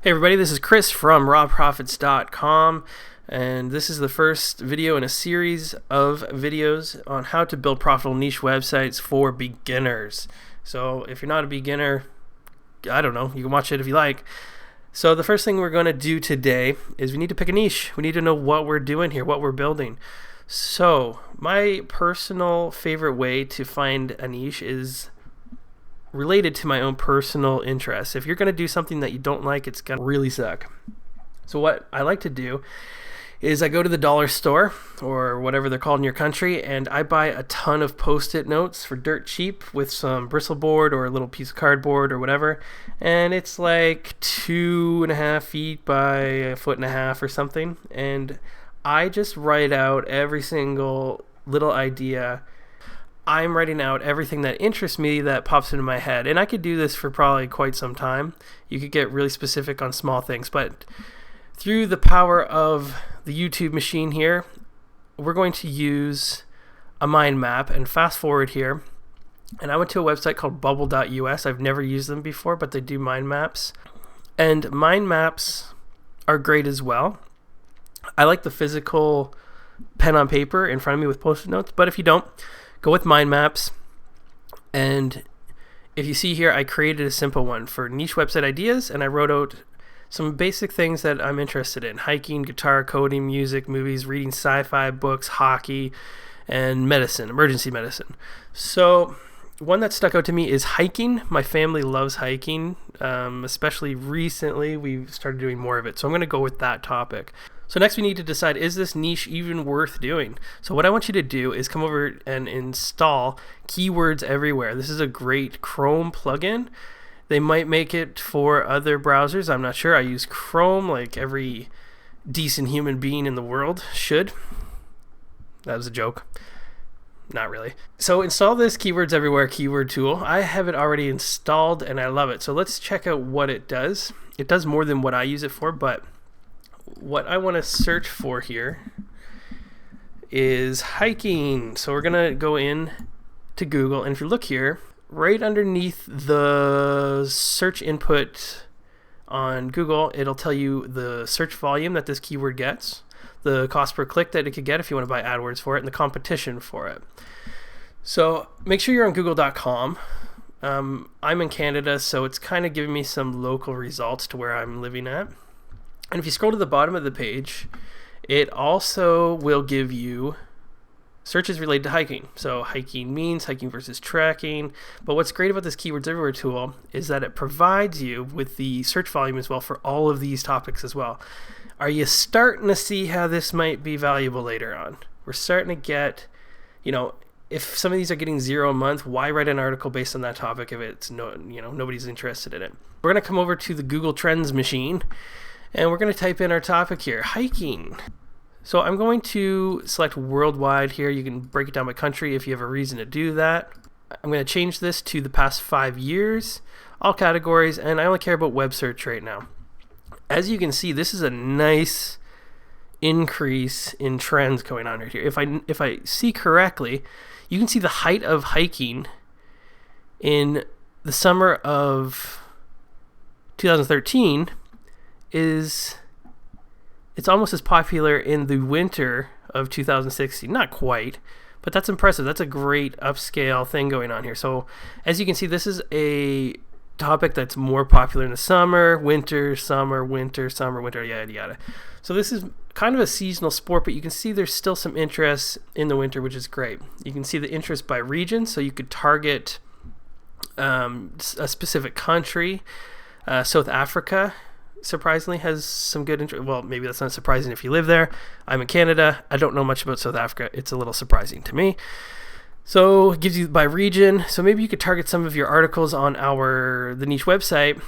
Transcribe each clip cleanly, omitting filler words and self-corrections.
Hey everybody, this is Chris from rawprofits.com, and this is the first video in a series of videos on how to build profitable niche websites for beginners. So if you're not a beginner, I don't know, you can watch it if you like. So the first thing we're going to do today is we need to pick a niche. We need to know what we're doing here, what we're building. So my personal favorite way to find a niche is related to my own personal interests. If you're going to do something that you don't like, it's going to really suck. So what I like to do is I go to the dollar store or whatever they're called in your country, and I buy a ton of Post-it notes for dirt cheap with some bristle board or a little piece of cardboard or whatever. And it's like 2.5 feet by 1.5 feet or something. And I just write out every single little idea. I'm writing out everything that interests me that pops into my head. And I could do this for probably quite some time. You could get really specific on small things. But through the power of the YouTube machine here, we're going to use a mind map and fast forward here. And I went to a website called bubble.us. I've never used them before, but they do mind maps. And mind maps are great as well. I like the physical pen on paper in front of me with Post-it notes. But if you don't, go with mind maps. And if you see here, I created a simple one for niche website ideas, and I wrote out some basic things that I'm interested in: hiking, guitar, coding, music, movies, reading sci-fi books, hockey, and medicine, emergency medicine. So one that stuck out to me is hiking. My family loves hiking, especially recently. We've started doing more of it. So I'm going to go with that topic. So next we need to decide, is this niche even worth doing? So what I want you to do is come over and install Keywords Everywhere. This is a great Chrome plugin. They might make it for other browsers. I'm not sure. I use Chrome like every decent human being in the world should. That was a joke. Not really. So install this Keywords Everywhere keyword tool. I have it already installed and I love it. So let's check out what it does. It does more than what I use it for, but what I want to search for here is hiking. So we're going to go in to Google, and if you look here, right underneath the search input on Google, it'll tell you the search volume that this keyword gets, the cost per click that it could get if you want to buy AdWords for it, and the competition for it. So make sure you're on google.com. I'm in Canada, so it's kind of giving me some local results to where I'm living at. And if you scroll to the bottom of the page, it also will give you searches related to hiking. So hiking means, hiking versus trekking. But what's great about this Keywords Everywhere tool is that it provides you with the search volume as well for all of these topics as well. Are you starting to see how this might be valuable later on? We're starting to get, if some of these are getting 0 a month, why write an article based on that topic if it's nobody's interested in it? We're going to come over to the Google Trends machine, and we're going to type in our topic here, hiking. So I'm going to select worldwide here. You can break it down by country if you have a reason to do that. I'm going to change this to the past 5 years, all categories, and I only care about web search right now. As you can see, this is a nice increase in trends going on right here. If I see correctly, you can see the height of hiking in the summer of 2013 it's almost as popular in the winter of 2016. Not quite, but that's impressive. That's a great upscale thing going on here. So as you can see, this is a topic that's more popular in the summer, winter, summer, winter, summer, winter, yada, yada. So this is kind of a seasonal sport, but you can see there's still some interest in the winter, which is great. You can see the interest by region, so you could target a specific country. South Africa surprisingly has some good interest. Well, maybe that's not surprising if you live there. I'm in Canada. I don't know much about South Africa. It's a little surprising to me. So it gives you by region. So maybe you could target some of your articles on the niche website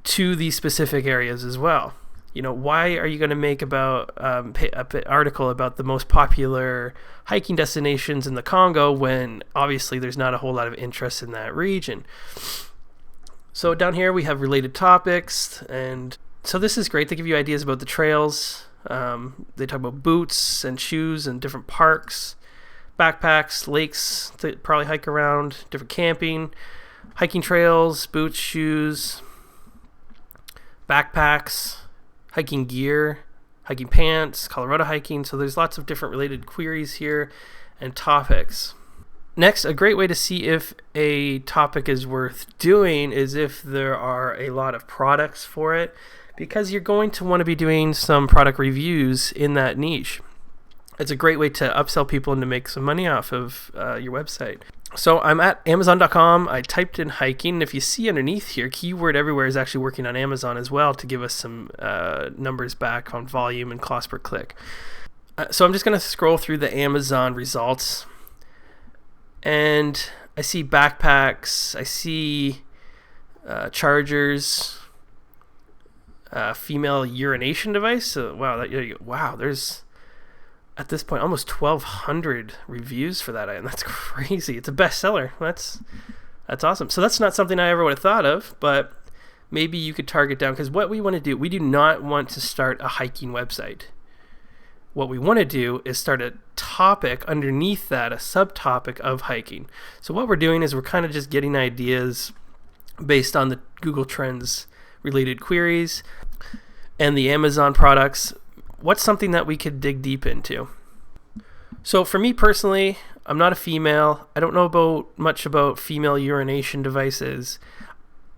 to these specific areas as well. Why are you going to make about an article about the most popular hiking destinations in the Congo when obviously there's not a whole lot of interest in that region? So down here we have related topics, and so this is great. They give you ideas about the trails. They talk about boots and shoes and different parks, backpacks, lakes to probably hike around, different camping, hiking trails, boots, shoes, backpacks, hiking gear, hiking pants, Colorado hiking. So there's lots of different related queries here and topics. Next, a great way to see if a topic is worth doing is if there are a lot of products for it, because you're going to want to be doing some product reviews in that niche. It's a great way to upsell people and to make some money off of your website. So I'm at Amazon.com. I typed in hiking. And if you see underneath here, Keyword Everywhere is actually working on Amazon as well to give us some numbers back on volume and cost per click. So I'm just going to scroll through the Amazon results. And I see backpacks. I see chargers. Female urination device. So, wow, there's at this point almost 1,200 reviews for that item. That's crazy. It's a bestseller. That's awesome. So that's not something I ever would have thought of, but maybe you could target down, because what we want to do, we do not want to start a hiking website. What we want to do is start a topic underneath that, a subtopic of hiking. So what we're doing is we're kind of just getting ideas based on the Google Trends related queries and the Amazon products. What's something that we could dig deep into? So for me personally, I'm not a female. I don't know much about female urination devices.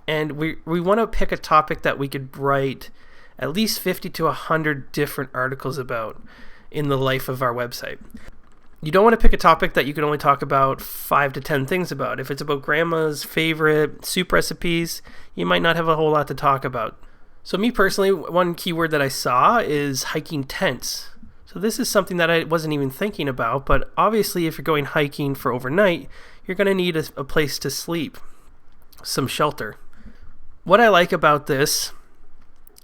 And we want to pick a topic that we could write at least 50 to 100 different articles about in the life of our website. You don't want to pick a topic that you can only talk about 5 to 10 things about. If it's about grandma's favorite soup recipes, you might not have a whole lot to talk about. So me personally, one keyword that I saw is hiking tents. So this is something that I wasn't even thinking about, but obviously if you're going hiking for overnight, you're going to need a place to sleep, some shelter. What I like about this,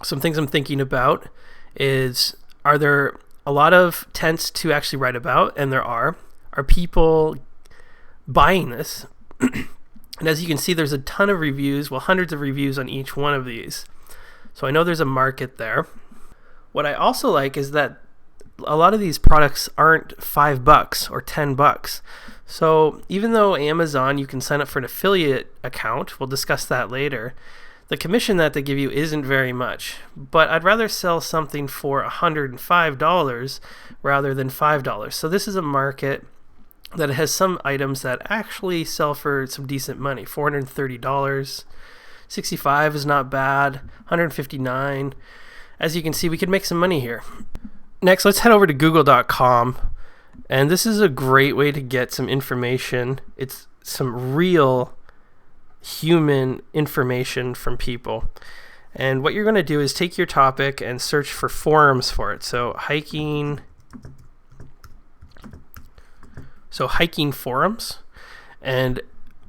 some things I'm thinking about, is are there a lot of tents to actually write about? And there are. Are people buying this? And as you can see, there's a ton of reviews, hundreds of reviews on each one of these. So I know there's a market there. What I also like is that a lot of these products aren't $5 or $10. So even though Amazon, you can sign up for an affiliate account, we'll discuss that later, the commission that they give you isn't very much. But I'd rather sell something for $105 rather than $5. So this is a market that has some items that actually sell for some decent money. $430. 65 is not bad. 159. As you can see, we could make some money here. Next, let's head over to google.com. And this is a great way to get some information. It's some real human information from people. And what you're going to do is take your topic and search for forums for it. So hiking forums. And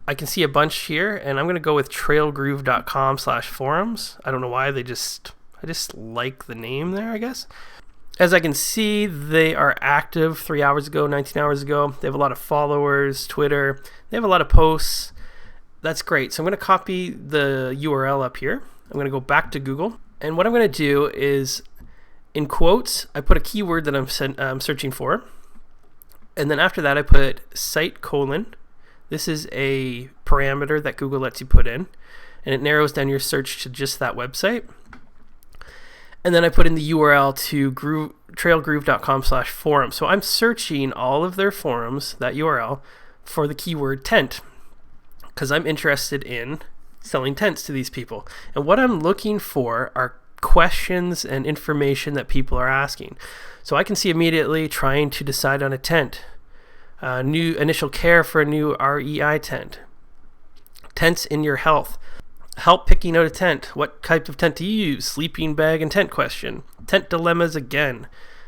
I can see a bunch here, and I'm going to go with trailgroove.com/forums. I don't know why, I just like the name there, I guess. As I can see, they are active 3 hours ago, 19 hours ago. They have a lot of followers, Twitter. They have a lot of posts. That's great. So I'm going to copy the URL up here. I'm going to go back to Google. And what I'm going to do is, in quotes, I put a keyword that I'm searching for. And then after that, I put site : this is a parameter that Google lets you put in, and it narrows down your search to just that website. And then I put in the URL to trailgroove.com/forum. So I'm searching all of their forums, that URL, for the keyword tent, because I'm interested in selling tents to these people. And what I'm looking for are questions and information that people are asking. So I can see immediately trying to decide on a tent. New initial care for a new REI tent. Tents in your health. Help picking out a tent. What type of tent do you use? Sleeping bag and tent question. Tent dilemmas again.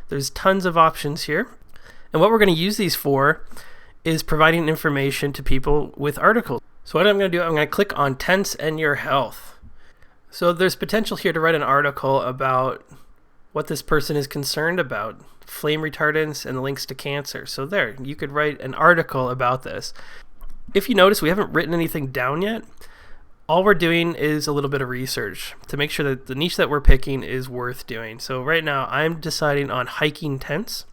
There's tons of options here. And what we're going to use these for is providing information to people with articles. So what I'm going to do, I'm going to click on tents and your health. So there's potential here to write an article about what this person is concerned about. Flame retardants and links to cancer. So there, you could write an article about this. If you notice, we haven't written anything down yet. All we're doing is a little bit of research to make sure that the niche that we're picking is worth doing. So right now I'm deciding on hiking tents,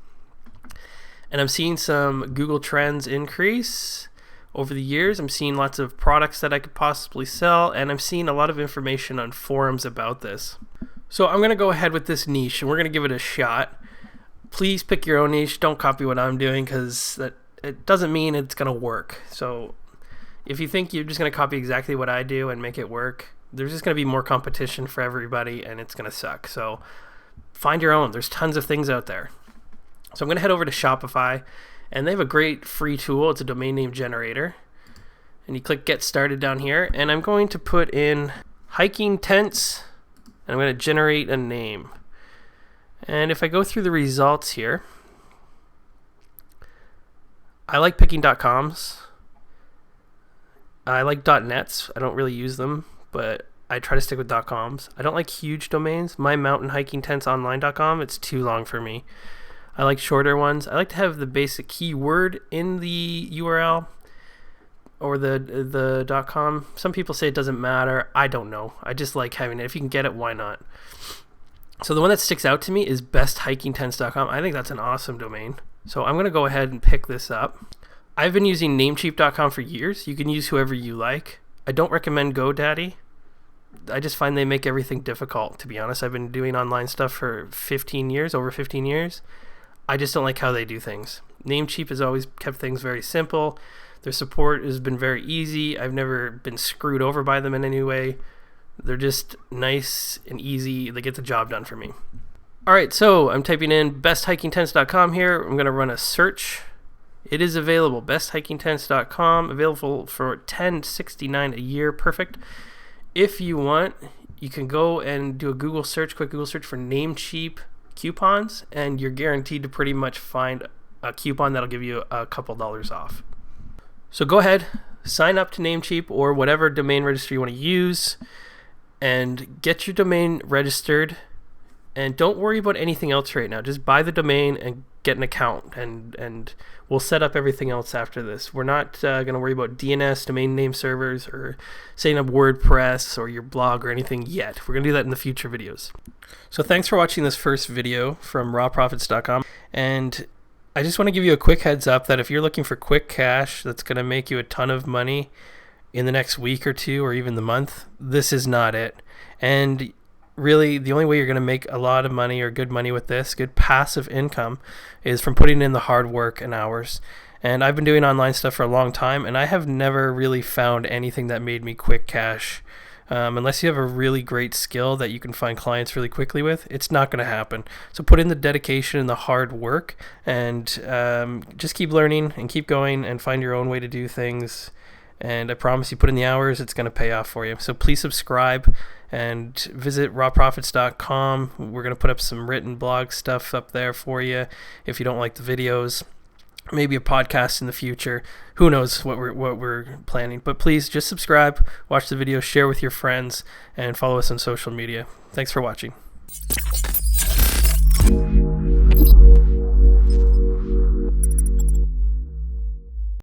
and I'm seeing some Google Trends increase. over the years. I'm seeing lots of products that I could possibly sell, and I'm seeing a lot of information on forums about this. So I'm going to go ahead with this niche, and we're going to give it a shot. Please pick your own niche. Don't copy what I'm doing, because it doesn't mean it's going to work. So if you think you're just going to copy exactly what I do and make it work, there's just going to be more competition for everybody, and it's going to suck. So find your own. There's tons of things out there. So I'm going to head over to Shopify, and they have a great free tool. It's a domain name generator. And you click Get Started down here, and I'm going to put in hiking tents, and I'm going to generate a name. And if I go through the results here, I like picking .coms. I like .nets. I don't really use them, but I try to stick with .coms. I don't like huge domains. My mountainhikingtentsonline.com, it's too long for me. I like shorter ones. I like to have the basic keyword in the URL or the .com. Some people say it doesn't matter. I don't know. I just like having it. If you can get it, why not? So the one that sticks out to me is besthikingtents.com. I think that's an awesome domain. So I'm going to go ahead and pick this up. I've been using Namecheap.com for years. You can use whoever you like. I don't recommend GoDaddy. I just find they make everything difficult, to be honest. I've been doing online stuff for 15 years, over 15 years. I just don't like how they do things. Namecheap has always kept things very simple. Their support has been very easy. I've never been screwed over by them in any way. They're just nice and easy. They get the job done for me. All right, so I'm typing in besthikingtents.com here. I'm going to run a search. It is available, besthikingtents.com, available for $10.69 a year. Perfect. If you want, you can go and do a Google search, quick Google search for Namecheap coupons, and you're guaranteed to pretty much find a coupon that'll give you a couple dollars off. So go ahead, sign up to Namecheap or whatever domain registry you want to use, and get your domain registered. And don't worry about anything else right now. Just buy the domain and get an account, and we'll set up everything else after this. We're not going to worry about DNS, domain name servers, or setting up WordPress or your blog or anything yet. We're going to do that in the future videos. So thanks for watching this first video from rawprofits.com. And I just want to give you a quick heads up that if you're looking for quick cash that's going to make you a ton of money in the next week or two or even the month, this is not it. And really, the only way you're going to make a lot of money or good money with this, good passive income, is from putting in the hard work and hours. And I've been doing online stuff for a long time, and I have never really found anything that made me quick cash. Unless you have a really great skill that you can find clients really quickly with, it's not going to happen. So put in the dedication and the hard work, and just keep learning and keep going and find your own way to do things. And I promise you, put in the hours, it's going to pay off for you. So please subscribe and visit rawprofits.com. We're going to put up some written blog stuff up there for you if you don't like the videos. Maybe a podcast in the future. Who knows what we're planning. But please just subscribe, watch the video, share with your friends, and follow us on social media. Thanks for watching.